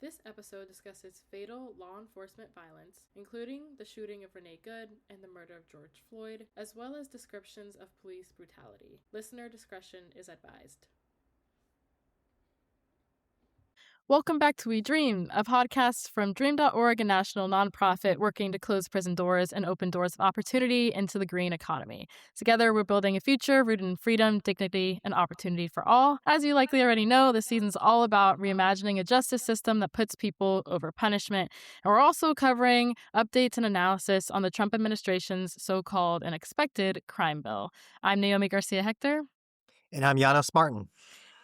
This episode discusses fatal law enforcement violence, including the shooting of Renee Good and the murder of George Floyd, as well as descriptions of police brutality. Listener discretion is advised. Welcome back to We Dream, a podcast from Dream.org, a national nonprofit working to close prison doors and open doors of opportunity into the green economy. Together, we're building a future rooted in freedom, dignity, and opportunity for all. As you likely already know, this season's all about reimagining a justice system that puts people over punishment. And we're also covering updates and analysis on the Trump administration's so-called and expected crime bill. I'm Naomi Garcia-Hector. And I'm Janos Martin.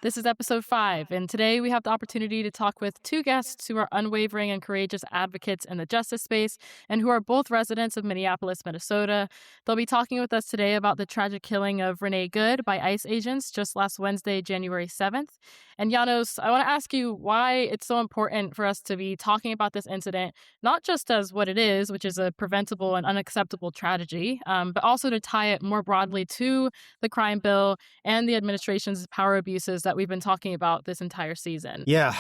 This is episode 5, and today we have the opportunity to talk with two guests who are unwavering and courageous advocates in the justice space and who are both residents of Minneapolis, Minnesota. They'll be talking with us today about the tragic killing of Renee Good by ICE agents just last Wednesday, January 7th. And Janos, I want to ask you why it's so important for us to be talking about this incident, not just as what it is, which is a preventable and unacceptable tragedy, but also to tie it more broadly to the crime bill and the administration's power abuses that we've been talking about this entire season. Yeah,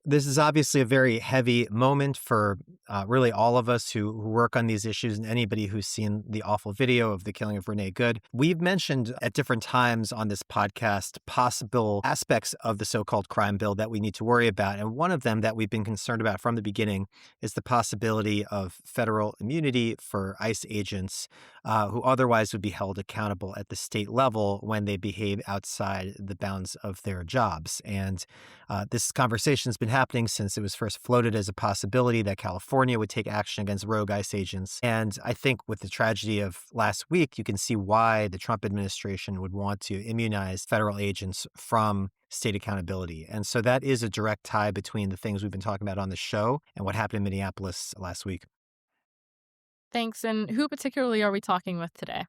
this is obviously a very heavy moment for really all of us who work on these issues and anybody who's seen the awful video of the killing of Renee Good. We've mentioned at different times on this podcast possible aspects of the so-called crime bill that we need to worry about. And one of them that we've been concerned about from the beginning is the possibility of federal immunity for ICE agents who otherwise would be held accountable at the state level when they behave outside the bounds of their jobs. And this conversation has been happening since it was first floated as a possibility that California would take action against rogue ICE agents. And I think with the tragedy of last week, you can see why the Trump administration would want to immunize federal agents from state accountability. And so that is a direct tie between the things we've been talking about on the show and what happened in Minneapolis last week. Thanks. And who particularly are we talking with today?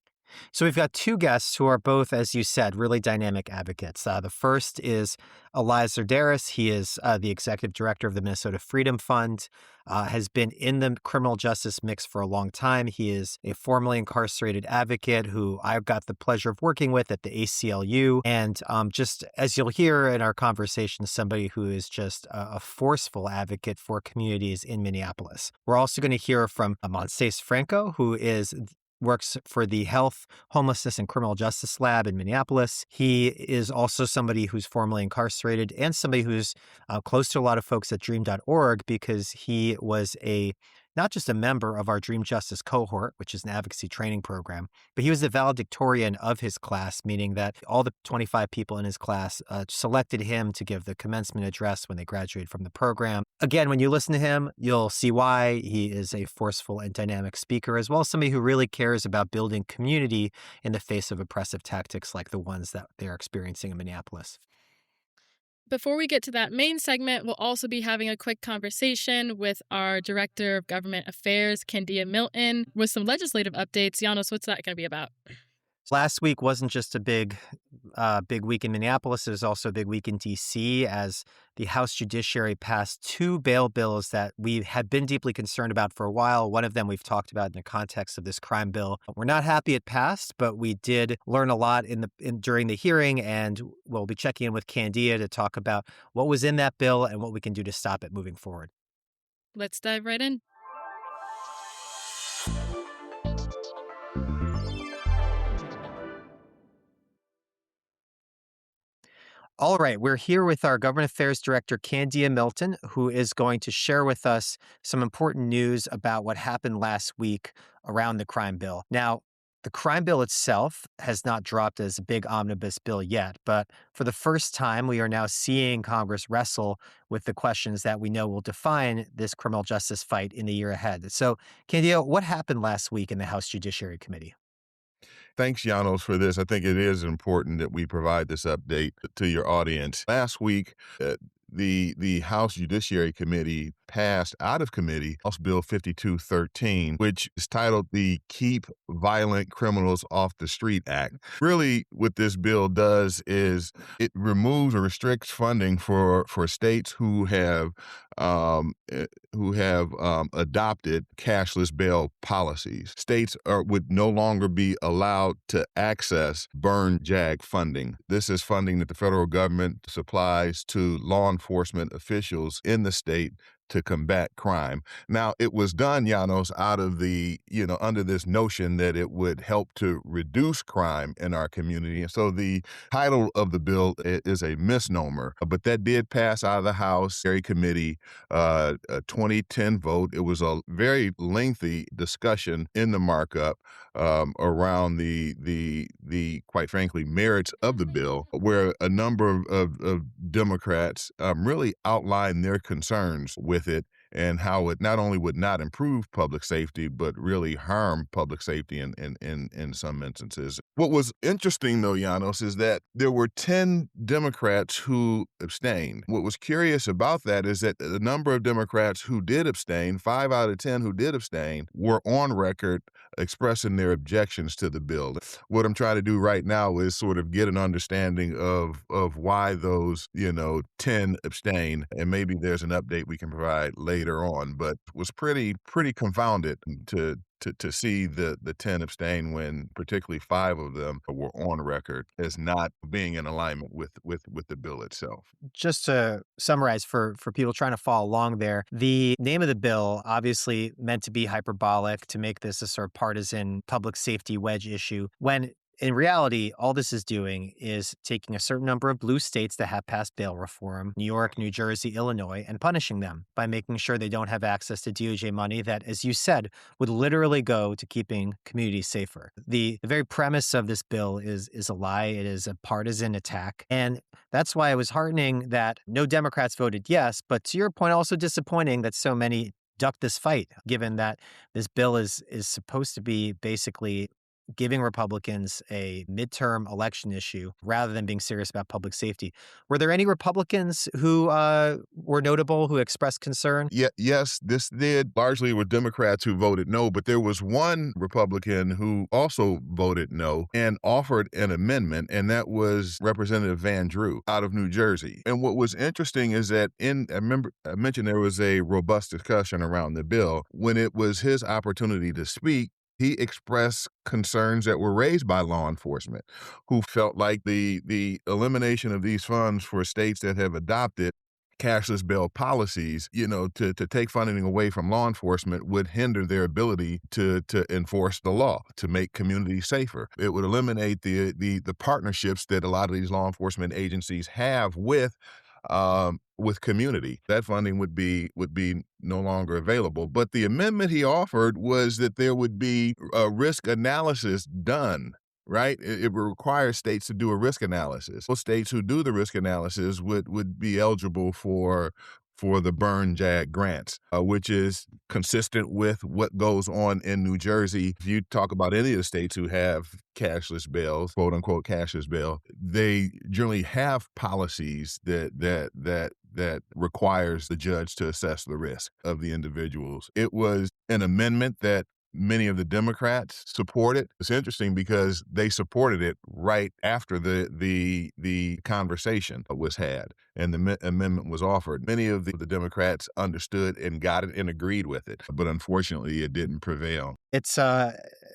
So we've got two guests who are both, as you said, really dynamic advocates. The first is Elizer Darris. He is the executive director of the Minnesota Freedom Fund, has been in the criminal justice mix for a long time. He is a formerly incarcerated advocate who I've got the pleasure of working with at the ACLU. And just as you'll hear in our conversation, somebody who is just a forceful advocate for communities in Minneapolis. We're also going to hear from Moncies Franco, who works for the Health, Homelessness, and Criminal Justice Lab in Minneapolis. He is also somebody who's formerly incarcerated and somebody who's close to a lot of folks at Dream.org because he was not just a member of our Dream Justice Cohort, which is an advocacy training program, but he was the valedictorian of his class, meaning that all the 25 people in his class selected him to give the commencement address when they graduated from the program. Again, when you listen to him, you'll see why he is a forceful and dynamic speaker, as well as somebody who really cares about building community in the face of oppressive tactics like the ones that they're experiencing in Minneapolis. Before we get to that main segment, we'll also be having a quick conversation with our Director of Government Affairs, Kanda Milton, with some legislative updates. Janos, what's that going to be about? Last week wasn't just a big week in Minneapolis. It was also a big week in D.C. as the House Judiciary passed two bail bills that we had been deeply concerned about for a while. One of them we've talked about in the context of this crime bill. We're not happy it passed, but we did learn a lot during the hearing, and we'll be checking in with Kanda to talk about what was in that bill and what we can do to stop it moving forward. Let's dive right in. All right, we're here with our Government Affairs Director, Kanda Milton, who is going to share with us some important news about what happened last week around the crime bill. Now, the crime bill itself has not dropped as a big omnibus bill yet, but for the first time, we are now seeing Congress wrestle with the questions that we know will define this criminal justice fight in the year ahead. So, Kanda, what happened last week in the House Judiciary Committee? Thanks, Janos, for this. I think it is important that we provide this update to your audience. Last week, the House Judiciary Committee passed out of committee, House Bill 5213, which is titled the Keep Violent Criminals Off the Street Act. Really, what this bill does is it removes or restricts funding for states who have adopted cashless bail policies. States would no longer be allowed to access burn jag funding. This is funding that the federal government supplies to law enforcement officials in the state to combat crime. Now, it was done, Janos, out of under this notion that it would help to reduce crime in our community. And so the title of the bill is a misnomer, but that did pass out of the House Judiciary Committee, a 2010 vote. It was a very lengthy discussion in the markup around the quite frankly merits of the bill, where a number of Democrats really outlined their concerns with it and how it not only would not improve public safety, but really harm public safety in some instances. What was interesting, though, Janos, is that there were 10 Democrats who abstained. What was curious about that is that the number of Democrats who did abstain, 5 out of 10 who did abstain, were on record expressing their objections to the bill. What I'm trying to do right now is sort of get an understanding of why those 10 abstain, and maybe there's an update we can provide later on, but was pretty confounded to see the 10 abstain when particularly 5 of them were on record as not being in alignment with the bill itself. Just to summarize for people trying to follow along there, the name of the bill obviously meant to be hyperbolic to make this a sort of partisan public safety wedge issue, when in reality, all this is doing is taking a certain number of blue states that have passed bail reform, New York, New Jersey, Illinois, and punishing them by making sure they don't have access to DOJ money that, as you said, would literally go to keeping communities safer. The very premise of this bill is a lie. It is a partisan attack. And that's why it was heartening that no Democrats voted yes, but to your point, also disappointing that so many ducked this fight, given that this bill is supposed to be basically giving Republicans a midterm election issue rather than being serious about public safety. Were there any Republicans who were notable, who expressed concern? Yes, this did largely with Democrats who voted no, but there was one Republican who also voted no and offered an amendment, and that was Representative Van Drew out of New Jersey. And what was interesting is that I mentioned there was a robust discussion around the bill. When it was his opportunity to speak, he expressed concerns that were raised by law enforcement, who felt like the elimination of these funds for states that have adopted cashless bail policies, to take funding away from law enforcement would hinder their ability to enforce the law, to make communities safer. It would eliminate the partnerships that a lot of these law enforcement agencies have with community. That funding would be no longer available. But the amendment he offered was that there would be a risk analysis done, right? It would require states to do a risk analysis. Those states who do the risk analysis would be eligible for the burn jag grants, which is consistent with what goes on in New Jersey. If you talk about any of the states who have cashless bails, quote unquote cashless bail, they generally have policies that requires the judge to assess the risk of the individuals. It was an amendment that many of the Democrats supported. It's interesting because they supported it right after the conversation was had and the amendment was offered. Many of the Democrats understood and got it and agreed with it, but unfortunately it didn't prevail. It's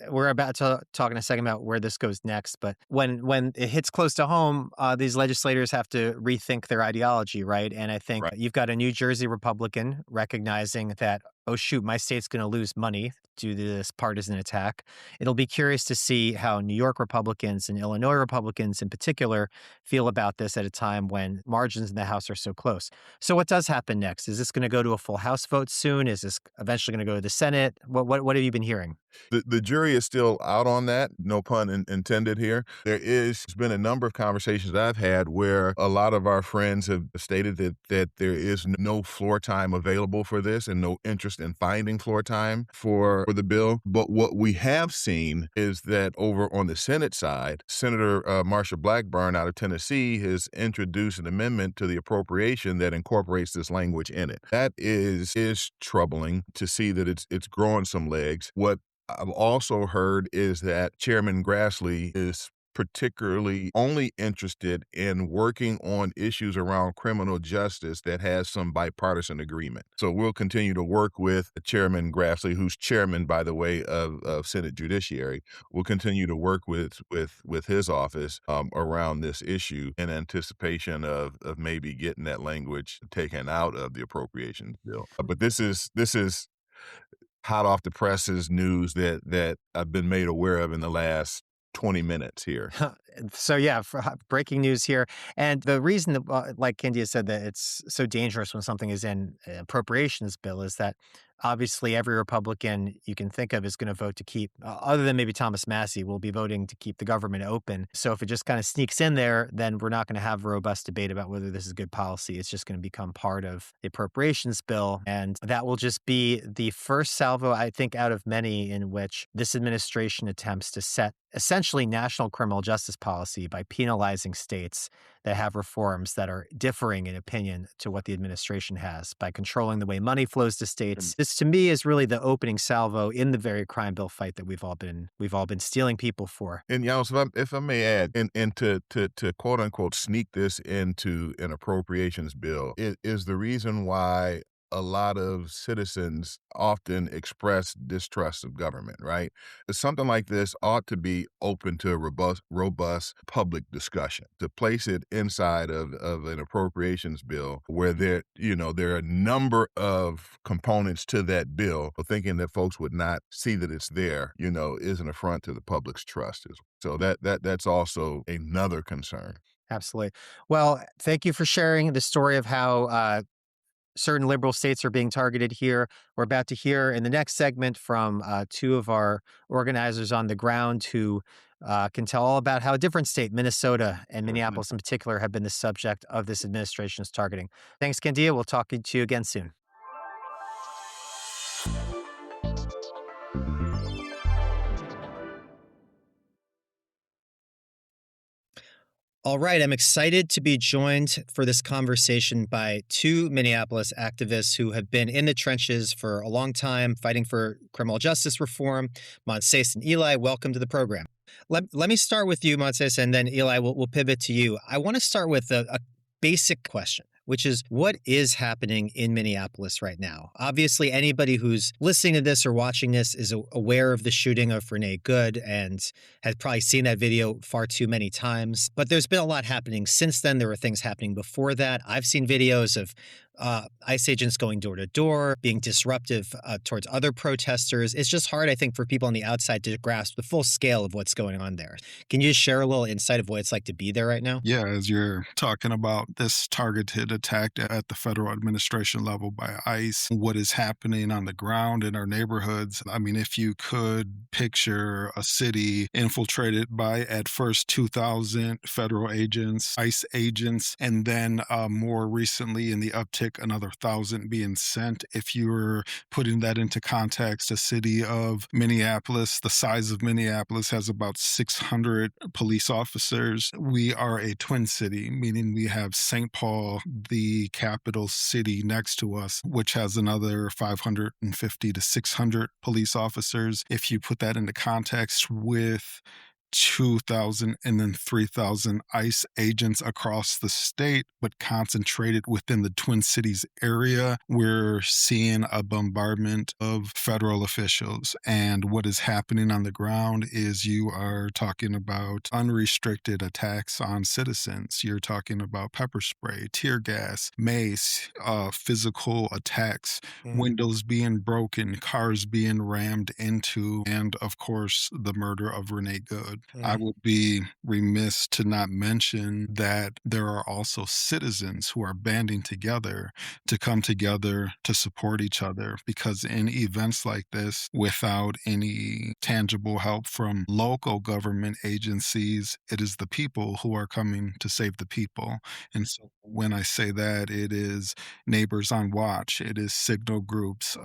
we're about to talk in a second about where this goes next, but when it hits close to home, these legislators have to rethink their ideology, right? And I think You've got a New Jersey Republican recognizing that, oh shoot, my state's going to lose money due to this partisan attack. It'll be curious to see how New York Republicans and Illinois Republicans in particular feel about this at a time when margins in the House are so close. So what does happen next? Is this going to go to a full House vote soon? Is this eventually going to go to the Senate? What have you been hearing? The jury is still out on that, no pun intended here. There's been a number of conversations that I've had where a lot of our friends have stated that there is no floor time available for this and no interest in finding floor time for for the bill. But what we have seen is that over on the Senate side, Senator Marsha Blackburn out of Tennessee has introduced an amendment to the appropriation that incorporates this language in it. That is troubling to see that it's growing some legs. What I've also heard is that Chairman Grassley is particularly only interested in working on issues around criminal justice that has some bipartisan agreement. So we'll continue to work with Chairman Grassley, who's chairman, by the way, of Senate Judiciary. We'll continue to work with his office around this issue in anticipation of maybe getting that language taken out of the appropriations bill. But this is hot off the presses news that I've been made aware of in the last 20 minutes here. So yeah, breaking news here. And the reason that, like India said, that it's so dangerous when something is in an appropriations bill is that obviously every Republican you can think of is going to vote to keep, other than maybe Thomas Massie, will be voting to keep the government open. So if it just kind of sneaks in there, then we're not going to have a robust debate about whether this is good policy. It's just going to become part of the appropriations bill. And that will just be the first salvo, I think, out of many in which this administration attempts to set essentially national criminal justice policy by penalizing states that have reforms that are differing in opinion to what the administration has, by controlling the way money flows to states. This, to me, is really the opening salvo in the very crime bill fight that we've all been stealing people for. And Janos, if I may add, and to quote unquote sneak this into an appropriations bill, it is the reason why a lot of citizens often express distrust of government, right? Something like this ought to be open to a robust public discussion. To place it inside of an appropriations bill where there are a number of components to that bill, thinking that folks would not see that it's there, is an affront to the public's trust. So that's also another concern. Absolutely. Well, thank you for sharing the story of how certain liberal states are being targeted here. We're about to hear in the next segment from two of our organizers on the ground who can tell all about how a different state, Minnesota and Minneapolis in particular, have been the subject of this administration's targeting. Thanks, Candia. We'll talk to you again soon. All right, I'm excited to be joined for this conversation by two Minneapolis activists who have been in the trenches for a long time fighting for criminal justice reform. Moncies and Eli, welcome to the program. Let me start with you, Moncies, and then Eli, we'll pivot to you. I want to start with a basic question, which is what is happening in Minneapolis right now? Obviously, anybody who's listening to this or watching this is aware of the shooting of Renee Good and has probably seen that video far too many times. But there's been a lot happening since then. There were things happening before that. I've seen videos of ICE agents going door to door, being disruptive towards other protesters. It's just hard, I think, for people on the outside to grasp the full scale of what's going on there. Can you share a little insight of what it's like to be there right now? Yeah, as you're talking about this targeted attack at the federal administration level by ICE, what is happening on the ground in our neighborhoods. I mean, if you could picture a city infiltrated by, at first, 2,000 federal agents, ICE agents, and then more recently in the uptick, another 1,000 being sent. If you were putting that into context, a city of Minneapolis, the size of Minneapolis, has about 600 police officers. We are a twin city, meaning we have St. Paul, the capital city next to us, which has another 550 to 600 police officers. If you put that into context with 2,000 and then 3,000 ICE agents across the state, but concentrated within the Twin Cities area, we're seeing a bombardment of federal officials. And what is happening on the ground is you are talking about unrestricted attacks on citizens. You're talking about pepper spray, tear gas, mace, physical attacks, windows being broken, cars being rammed into, and of course, the murder of Renee Good. neighborhood. I would be remiss to not mention that there are also citizens who are banding together to come together to support each other, because in events like this, without any tangible help from local government agencies, it is the people who are coming to save the people. And so when I say that, it is neighbors on watch, it is signal groups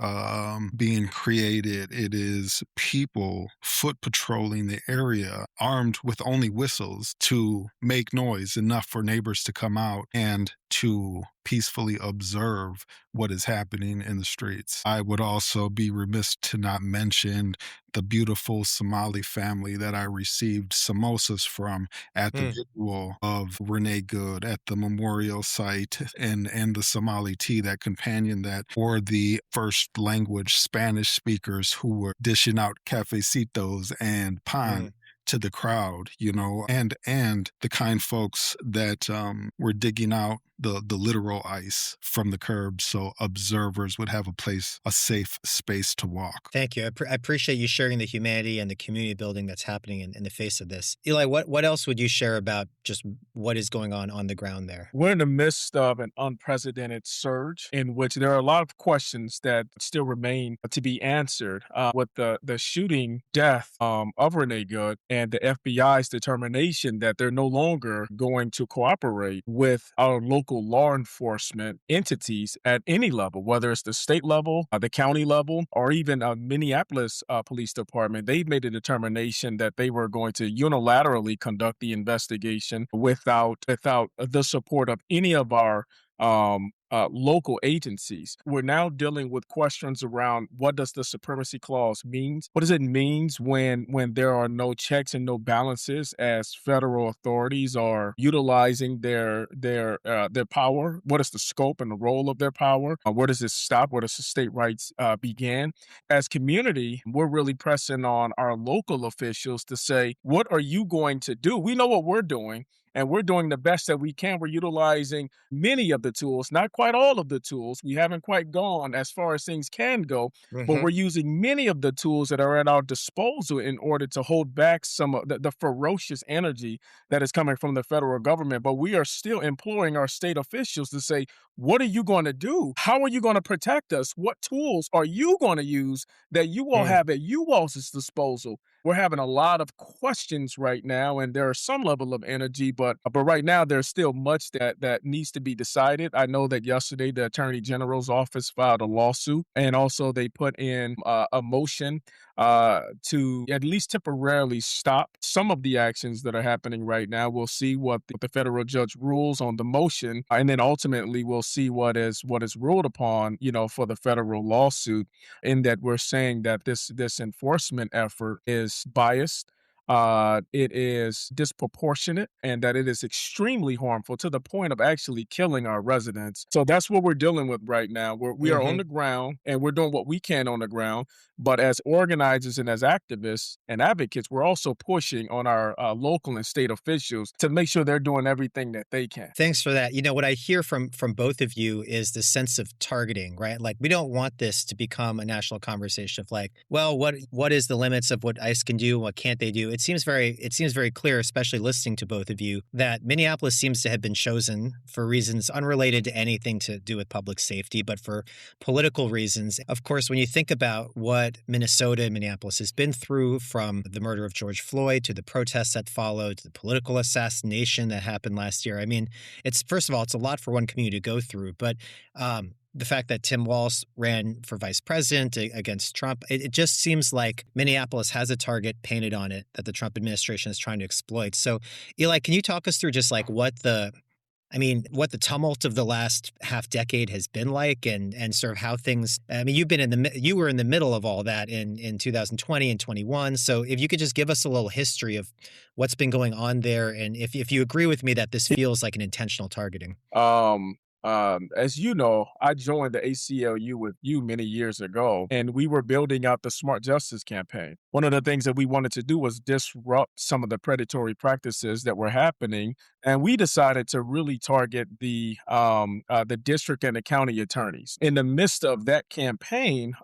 being created, it is people foot patrolling the area armed with only whistles to make noise enough for neighbors to come out and to peacefully observe what is happening in the streets. I would also be remiss to not mention the beautiful Somali family that I received samosas from at the visual of Renee Good at the memorial site, and the Somali tea, that companion that, for the first language Spanish speakers who were dishing out cafecitos and pan to the crowd, and the kind folks that were digging out the literal ice from the curb so observers would have a safe space to walk. Thank you. I appreciate you sharing the humanity and the community building that's happening in the face of this. Eli, what else would you share about just what is going on the ground there? We're in the midst of an unprecedented surge in which there are a lot of questions that still remain to be answered. With the shooting death of Renee Good and the FBI's determination that they're no longer going to cooperate with our local law enforcement entities at any level, whether it's the state level, the county level, or even Minneapolis Police Department. They've made a determination that they were going to unilaterally conduct the investigation without the support of any of our local agencies. We're now dealing with questions around what does the supremacy clause mean? What does it mean when there are no checks and no balances as federal authorities are utilizing their power? What is the scope and the role of their power? Where does it stop? Where does the state rights begin? As community, we're really pressing on our local officials to say, what are you going to do? We know what we're doing, and we're doing the best that we can. We're utilizing many of the tools, not quite all of the tools. We haven't quite gone as far as things can go, but we're using many of the tools that are at our disposal in order to hold back some of the ferocious energy that is coming from the federal government. But we are still imploring our state officials to say, what are you going to do? How are you going to protect us? What tools are you going to use that you all have at you all's disposal? We're having a lot of questions right now, and there is some level of energy, but right now there's still much that needs to be decided. I know that yesterday the Attorney General's office filed a lawsuit, and also they put in a motion to at least temporarily stop some of the actions that are happening right now. We'll see what the federal judge rules on the motion, and then ultimately we'll see what is ruled upon, for the federal lawsuit, in that we're saying that this enforcement effort is biased, it is disproportionate, and that it is extremely harmful to the point of actually killing our residents. So that's what we're dealing with right now. We are on the ground, and we're doing what we can on the ground. But as organizers and as activists and advocates, we're also pushing on our local and state officials to make sure they're doing everything that they can. Thanks for that. What I hear from both of you is the sense of targeting, right? Like, we don't want this to become a national conversation of like, well, what is the limits of what ICE can do? What can't they do? It seems very clear, especially listening to both of you, that Minneapolis seems to have been chosen for reasons unrelated to anything to do with public safety, but for political reasons. Of course, when you think about what Minnesota and Minneapolis has been through, from the murder of George Floyd to the protests that followed, to the political assassination that happened last year. I mean, first of all, it's a lot for one community to go through, but the fact that Tim Walz ran for vice president against Trump, it just seems like Minneapolis has a target painted on it that the Trump administration is trying to exploit. So, Eli, can you talk us through just like what the tumult of the last half decade has been like, and sort of how things, you were in the middle of all that in 2020 and 21. So if you could just give us a little history of what's been going on there, and if you agree with me that this feels like an intentional targeting. As you know, I joined the ACLU with you many years ago, and we were building out the Smart Justice campaign. one of the things that we wanted to do was disrupt some of the predatory practices that were happening, and we decided to really target the district and the county attorneys. In the midst of that campaign,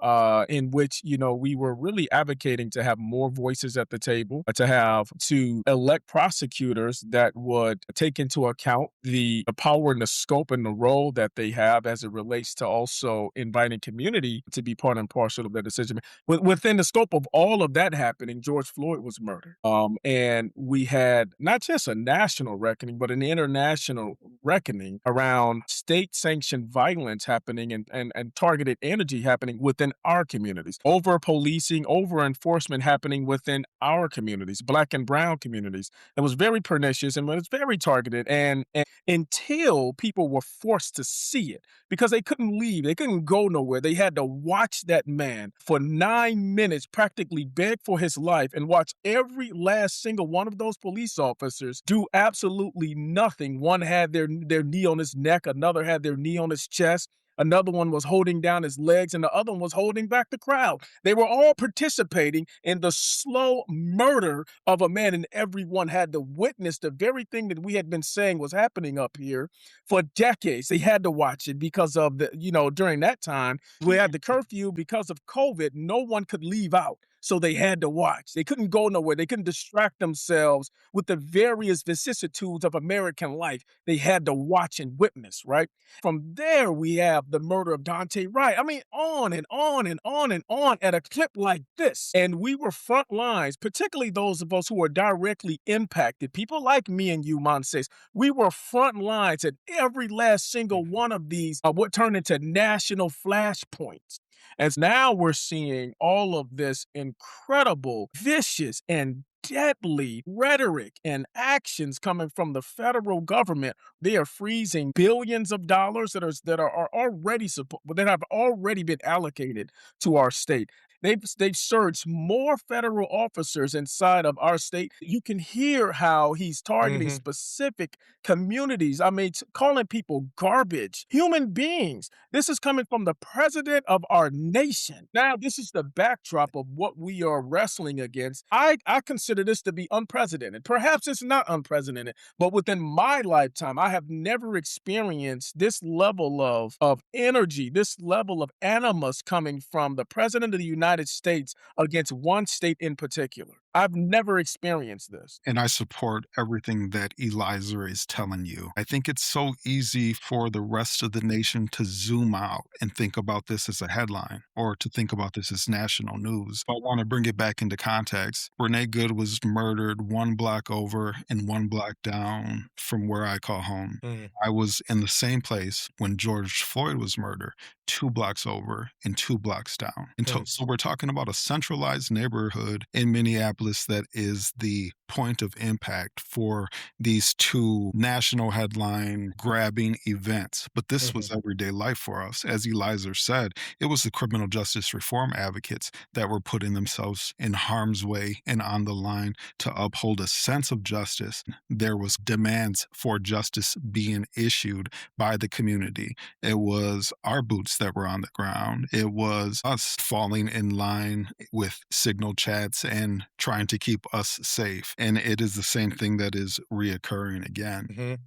in which we were really advocating to have more voices at the table, to elect prosecutors that would take into account the power and the scope and the role that they have as it relates to also inviting community to be part and parcel of their decision. Within the scope of all of that happening, George Floyd was murdered. And we had not just a national reckoning, but an international reckoning around state-sanctioned violence happening and targeted energy happening within our communities. Over-policing, over-enforcement happening within our communities, Black and brown communities. It was very pernicious and it was very targeted. And until people were forced to see it, because they couldn't leave, they couldn't go nowhere. They had to watch that man for 9 minutes practically beg for his life and watch every last single one of those police officers do absolutely nothing. One had their knee on his neck, another had their knee on his chest. Another one was holding down his legs, and the other one was holding back the crowd. They were all participating in the slow murder of a man, and everyone had to witness the very thing that we had been saying was happening up here for decades. They had to watch it because of during that time, we had the curfew because of COVID. No one could leave out. So they had to watch. They couldn't go nowhere. They couldn't distract themselves with the various vicissitudes of American life. They had to watch and witness, right? From there, we have the murder of Dante Wright. I mean, on and on and on and on at a clip like this. And we were front lines, particularly those of us who are directly impacted, people like me and you, Moncies. We were front lines at every last single one of these, what turned into national flashpoints. As now we're seeing all of this incredible, vicious, and deadly rhetoric and actions coming from the federal government. They are freezing billions of dollars that have already been allocated to our state. They've surged more federal officers inside of our state. You can hear how he's targeting specific communities. I mean, calling people garbage, human beings. This is coming from the president of our nation. Now, this is the backdrop of what we are wrestling against. I consider this to be unprecedented. Perhaps it's not unprecedented, but within my lifetime, I have never experienced this level of energy, this level of animus coming from the president of the United States against one state in particular. I've never experienced this. And I support everything that Elizer is telling you. I think it's so easy for the rest of the nation to zoom out and think about this as a headline or to think about this as national news. I want to bring it back into context. Renee Good was murdered 1 block over and 1 block down from where I call home. I was in the same place when George Floyd was murdered, 2 blocks over and 2 blocks down. So we're talking about a centralized neighborhood in Minneapolis that is the point of impact for these 2 national headline grabbing events. But this was everyday life for us. As Elizer said, it was the criminal justice reform advocates that were putting themselves in harm's way and on the line to uphold a sense of justice. There was demands for justice being issued by the community. It was our boots that were on the ground. It was us falling in line with signal chats and trying to keep us safe. And it is the same thing that is reoccurring again.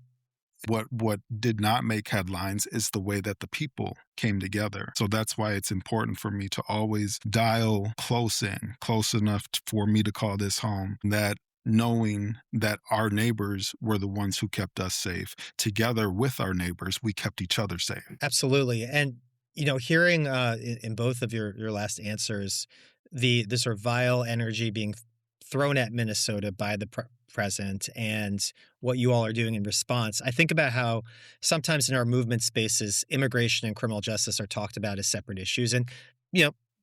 What did not make headlines is the way that the people came together. So that's why it's important for me to always dial close enough for me to call this home, that knowing that our neighbors were the ones who kept us safe. Together with our neighbors, we kept each other safe. Absolutely. And, hearing in both of your last answers, the sort of vile energy being thrown at Minnesota by the president and what you all are doing in response, I think about how sometimes in our movement spaces, immigration and criminal justice are talked about as separate issues. And,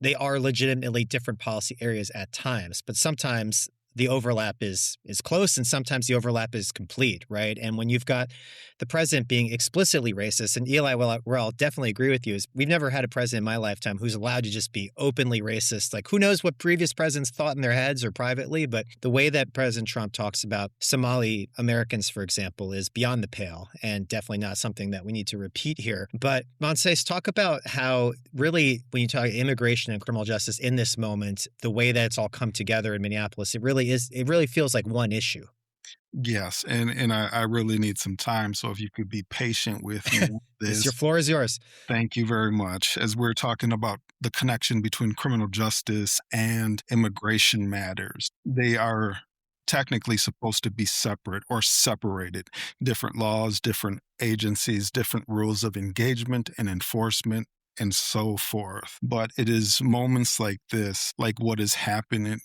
they are legitimately different policy areas at times, but sometimes the overlap is close and sometimes the overlap is complete, right? And when you've got the president being explicitly racist, and Eli, where I'll definitely agree with you, is we've never had a president in my lifetime who's allowed to just be openly racist. Like, who knows what previous presidents thought in their heads or privately, but the way that President Trump talks about Somali Americans, for example, is beyond the pale and definitely not something that we need to repeat here. But Moncies, talk about how really when you talk immigration and criminal justice in this moment, the way that it's all come together in Minneapolis, it really feels like one issue. Yes, and I really need some time, so if you could be patient with me with Your this. floor is yours. Thank you very much. As we're talking about the connection between criminal justice and immigration matters, they are technically supposed to be separate or separated. Different laws, different agencies, different rules of engagement and enforcement, and so forth. But it is moments like this, like what is happening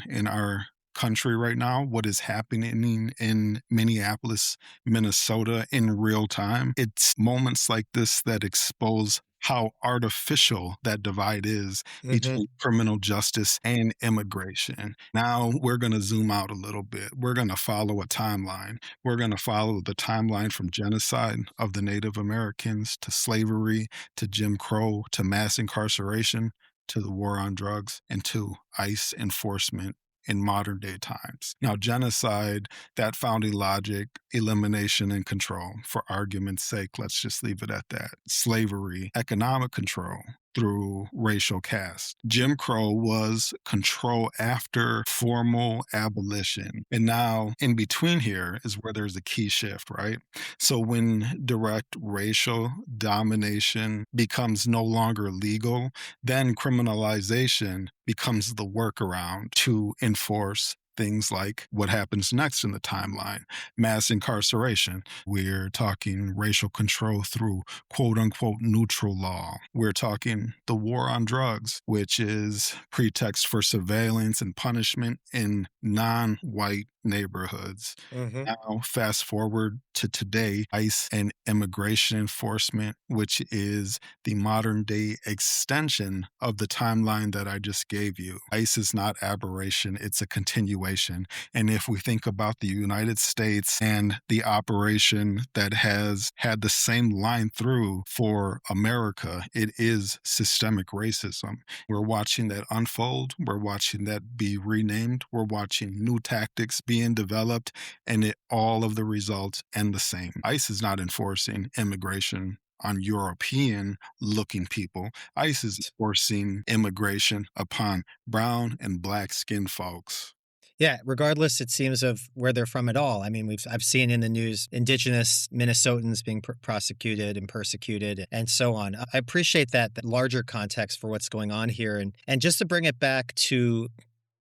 in our country right now, what is happening in Minneapolis, Minnesota in real time. It's moments like this that expose how artificial that divide is between criminal justice and immigration. Now we're going to zoom out a little bit. We're going to follow a timeline. We're going to follow the timeline from genocide of the Native Americans to slavery to Jim Crow to mass incarceration to the war on drugs and to ICE enforcement in modern day times. Now, genocide, that founding logic, elimination and control. For argument's sake, let's just leave it at that. Slavery, economic control through racial caste. Jim Crow was control after formal abolition. And now in between here is where there's a key shift, right? So when direct racial domination becomes no longer legal, then criminalization becomes the workaround to enforce things like what happens next in the timeline, mass incarceration. We're talking racial control through quote unquote neutral law. We're talking the war on drugs, which is pretext for surveillance and punishment in non-white neighborhoods. Now, fast forward to today, ICE and immigration enforcement, which is the modern day extension of the timeline that I just gave you. ICE is not aberration, it's a continuation. And if we think about the United States and the operation that has had the same line through for America, it is systemic racism. We're watching that unfold. We're watching that be renamed. We're watching new tactics being developed, and all of the results end the same. ICE is not enforcing immigration on European looking people. ICE is enforcing immigration upon brown and black skinned folks. Yeah, regardless, it seems, of where they're from at all. I mean, I've seen in the news indigenous Minnesotans being prosecuted and persecuted and so on. I appreciate that larger context for what's going on here. And just to bring it back to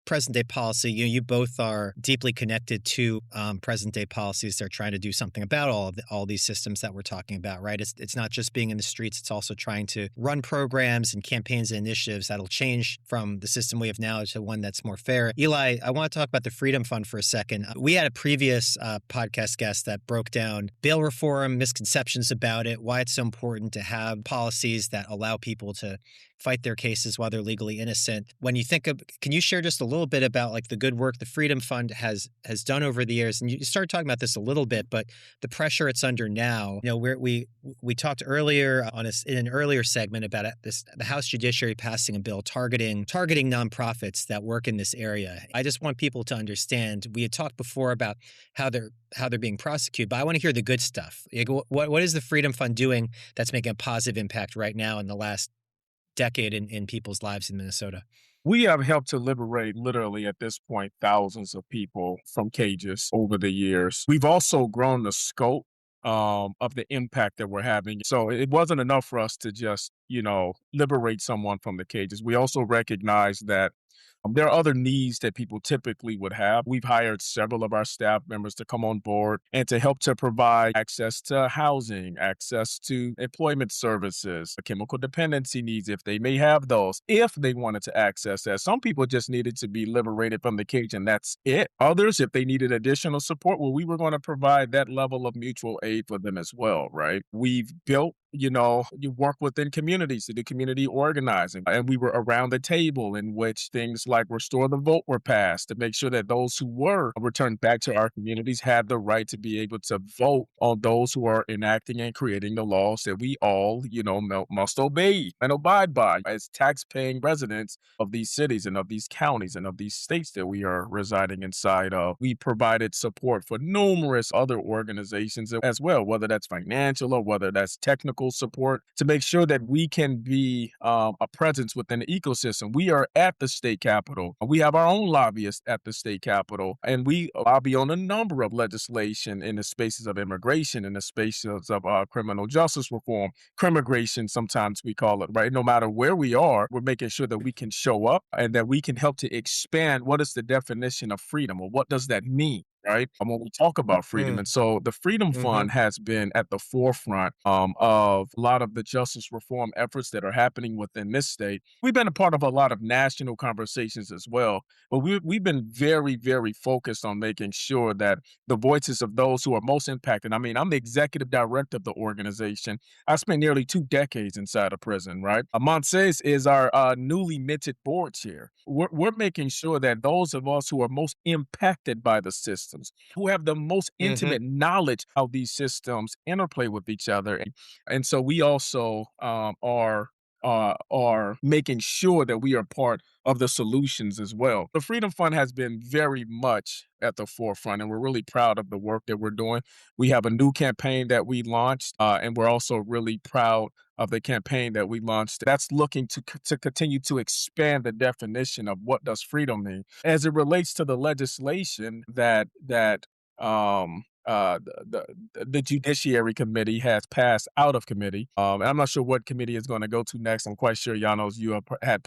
present day policy, you both are deeply connected to present day policies. They're trying to do something about all these systems that we're talking about, right? It's not just being in the streets. It's also trying to run programs and campaigns and initiatives that'll change from the system we have now to one that's more fair. Eli, I want to talk about the Freedom Fund for a second. We had a previous podcast guest that broke down bail reform, misconceptions about it, why it's so important to have policies that allow people to fight their cases while they're legally innocent. When you think of, can you share just a little bit about like the good work the Freedom Fund has done over the years? And you started talking about this a little bit, but the pressure it's under now. You know, we talked earlier in an earlier segment about the House Judiciary passing a bill targeting nonprofits that work in this area. I just want people to understand. We had talked before about how they're being prosecuted, but I want to hear the good stuff. Like, what is the Freedom Fund doing that's making a positive impact right now in the last decade in people's lives in Minnesota? We have helped to liberate, literally at this point, thousands of people from cages over the years. We've also grown the scope of the impact that we're having. So it wasn't enough for us to just, liberate someone from the cages. We also recognize that there are other needs that people typically would have. We've hired several of our staff members to come on board and to help to provide access to housing, access to employment services, chemical dependency needs, if they may have those, if they wanted to access that. Some people just needed to be liberated from the cage and that's it. Others, if they needed additional support, well, we were going to provide that level of mutual aid for them as well, right? We've built you work within communities to do community organizing. And we were around the table in which things like Restore the Vote were passed to make sure that those who were returned back to our communities had the right to be able to vote on those who are enacting and creating the laws that we all, must obey and abide by as tax-paying residents of these cities and of these counties and of these states that we are residing inside of. We provided support for numerous other organizations as well, whether that's financial or whether that's technical support, to make sure that we can be a presence within the ecosystem. We are at the state capitol. We have our own lobbyists at the state capitol, and we lobby on a number of legislation in the spaces of immigration, in the spaces of criminal justice reform, crimmigration, sometimes we call it, right? No matter where we are, we're making sure that we can show up and that we can help to expand what is the definition of freedom, or what does that mean? Right? When we talk about freedom. And so the Freedom Fund has been at the forefront of a lot of the justice reform efforts that are happening within this state. We've been a part of a lot of national conversations as well, but we've been very, very focused on making sure that the voices of those who are most impacted. I mean, I'm the executive director of the organization. I spent nearly 2 decades inside a prison, right? Moncies is our newly minted board chair. We're making sure that those of us who are most impacted by the systems, who have the most intimate knowledge how these systems interplay with each other, and so we also are making sure that we are part of the solutions as well. The Freedom Fund has been very much at the forefront, and we're really proud of the work that we're doing. We have a new campaign that we launched, and we're also really proud of the campaign that we launched that's looking to continue to expand the definition of what does freedom mean as it relates to the legislation that the Judiciary Committee has passed out of committee. And I'm not sure what committee it's going to go to next. I'm quite sure, Janos, you had.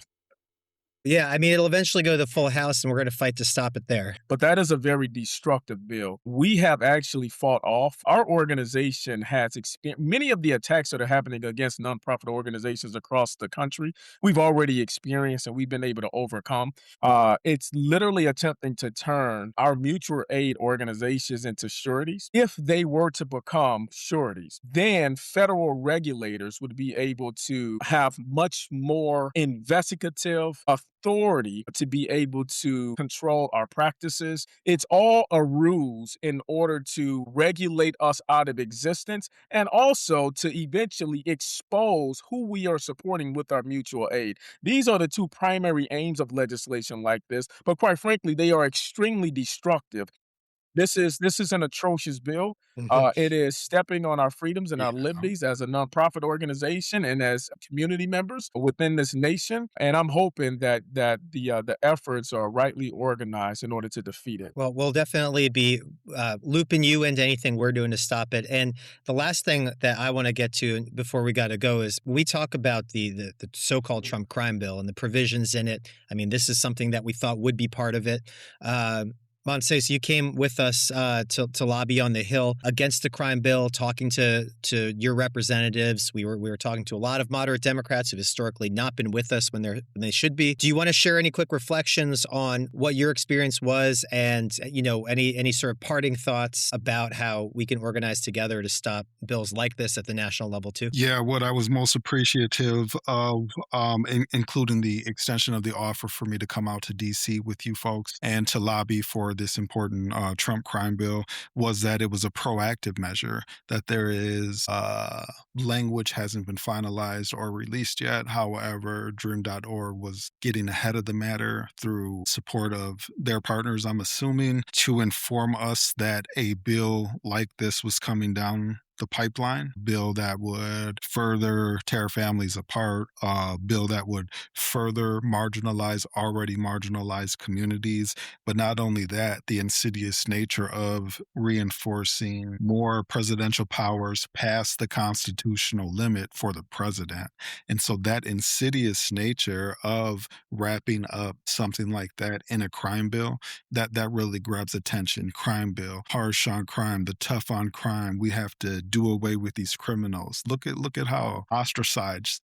Yeah, I mean, it'll eventually go to the full House, and we're going to fight to stop it there. But that is a very destructive bill. We have actually fought off. Our organization has experienced many of the attacks that are happening against nonprofit organizations across the country. We've already experienced and we've been able to overcome. It's literally attempting to turn our mutual aid organizations into sureties. If they were to become sureties, then federal regulators would be able to have much more investigative authority to be able to control our practices. It's all a ruse in order to regulate us out of existence and also to eventually expose who we are supporting with our mutual aid. These are the two primary aims of legislation like this, but quite frankly, they are extremely destructive. This is an atrocious bill. It is stepping on our freedoms and our liberties as a nonprofit organization and as community members within this nation. And I'm hoping that the efforts are rightly organized in order to defeat it. Well, we'll definitely be looping you into anything we're doing to stop it. And the last thing that I want to get to before we got to go is we talk about the so-called Trump crime bill and the provisions in it. I mean, this is something that we thought would be part of it. Moncies, you came with us to lobby on the Hill against the crime bill, talking to your representatives. We were talking to a lot of moderate Democrats who've historically not been with us when they should be. Do you want to share any quick reflections on what your experience was, and any sort of parting thoughts about how we can organize together to stop bills like this at the national level too? Yeah, what I was most appreciative of, including the extension of the offer for me to come out to D.C. with you folks and to lobby for this important Trump crime bill, was that it was a proactive measure, that there is language hasn't been finalized or released yet. However, Dream.org was getting ahead of the matter through support of their partners, I'm assuming, to inform us that a bill like this was coming down the pipeline, bill that would further tear families apart, a bill that would further marginalize already marginalized communities. But not only that, the insidious nature of reinforcing more presidential powers past the constitutional limit for the president. And so that insidious nature of wrapping up something like that in a crime bill, that really grabs attention. Crime bill, harsh on crime, the tough on crime. We have to do away with these criminals. Look at how ostracized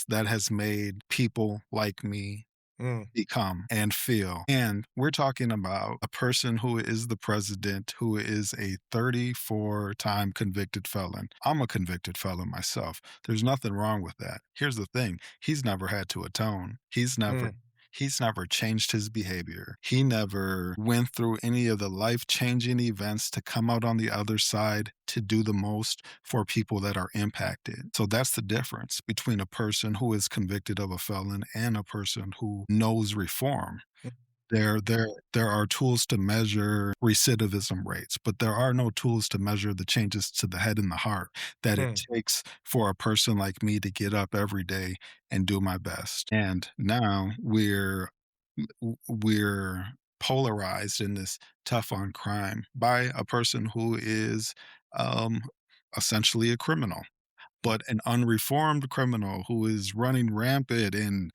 that has made people like me become and feel. And we're talking about a person who is the president, who is a 34-time convicted felon. I'm a convicted felon myself. There's nothing wrong with that. Here's the thing. He's never had to atone. He's never changed his behavior. He never went through any of the life-changing events to come out on the other side to do the most for people that are impacted. So that's the difference between a person who is convicted of a felon and a person who knows reform. There are tools to measure recidivism rates, but there are no tools to measure the changes to the head and the heart that it takes for a person like me to get up every day and do my best. And now we're polarized in this tough on crime by a person who is um, essentially a criminal, but an unreformed criminal who is running rampant and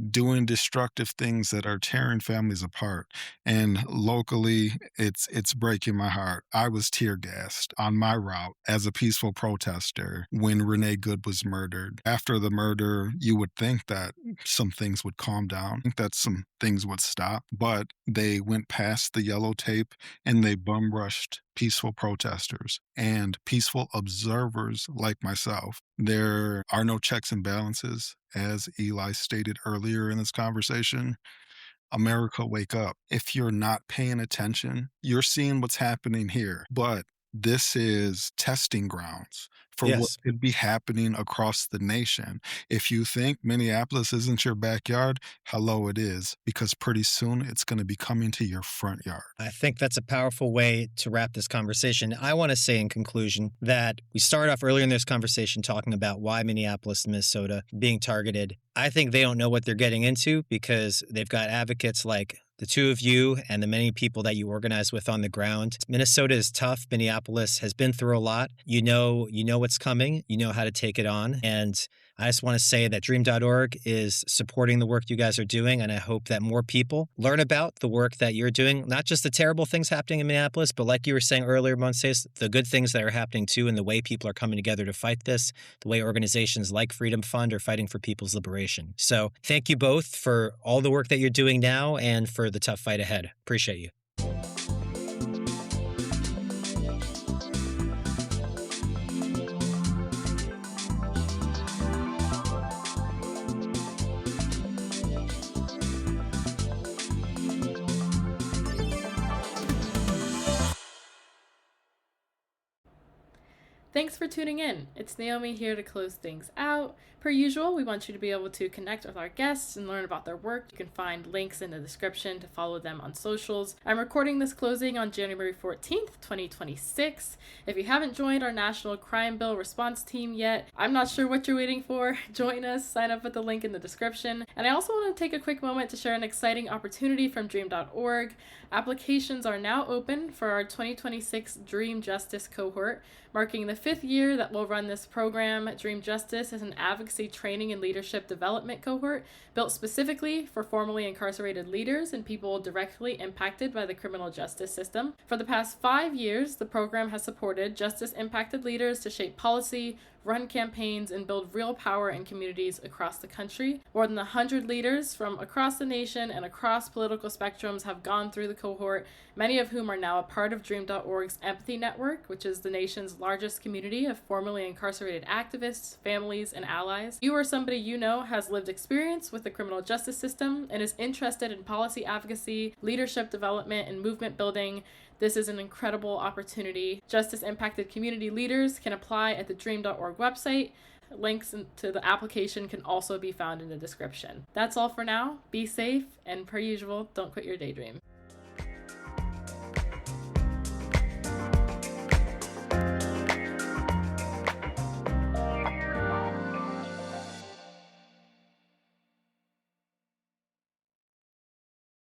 doing destructive things that are tearing families apart. And locally, it's breaking my heart. I was tear gassed on my route as a peaceful protester when Renee Good was murdered. After the murder, you would think that some things would calm down, that some things would stop, but they went past the yellow tape and they bum rushed peaceful protesters and peaceful observers like myself. There are no checks and balances, as Eli stated earlier in this conversation. America, wake up. If you're not paying attention, you're seeing what's happening here. But this is testing grounds for what Yes. could be happening across the nation. If you think Minneapolis isn't your backyard, hello, it is, because pretty soon it's going to be coming to your front yard. I think that's a powerful way to wrap this conversation. I want to say in conclusion that we started off earlier in this conversation talking about why Minneapolis and Minnesota being targeted. I think they don't know what they're getting into because they've got advocates like the two of you and the many people that you organize with on the ground. Minnesota is tough. Minneapolis has been through a lot. You know what's coming. You know how to take it on. And I just want to say that Dream.org is supporting the work you guys are doing, and I hope that more people learn about the work that you're doing, not just the terrible things happening in Minneapolis, but like you were saying earlier, Moncies, the good things that are happening too, and the way people are coming together to fight this, the way organizations like Freedom Fund are fighting for people's liberation. So thank you both for all the work that you're doing now and for the tough fight ahead. Appreciate you. Thanks for tuning in. It's Naomi here to close things out. Per usual, we want you to be able to connect with our guests and learn about their work. You can find links in the description to follow them on socials. I'm recording this closing on January 14th, 2026. If you haven't joined our National Crime Bill response team yet, I'm not sure what you're waiting for. Join us, sign up with the link in the description. And I also want to take a quick moment to share an exciting opportunity from Dream.org. Applications are now open for our 2026 Dream Justice Cohort, marking the 5th year that we'll run this program. Dream Justice is an advocacy training and leadership development cohort built specifically for formerly incarcerated leaders and people directly impacted by the criminal justice system. For the past 5 years, the program has supported justice-impacted leaders to shape policy, run campaigns, and build real power in communities across the country. More than 100 leaders from across the nation and across political spectrums have gone through the cohort, many of whom are now a part of Dream.org's Empathy Network, which is the nation's largest community of formerly incarcerated activists, families, and allies. You or somebody you know has lived experience with the criminal justice system and is interested in policy advocacy, leadership development, and movement building. This is an incredible opportunity. Justice-impacted community leaders can apply at the Dream.org website. Links to the application can also be found in the description. That's all for now. Be safe, and per usual, don't quit your daydream.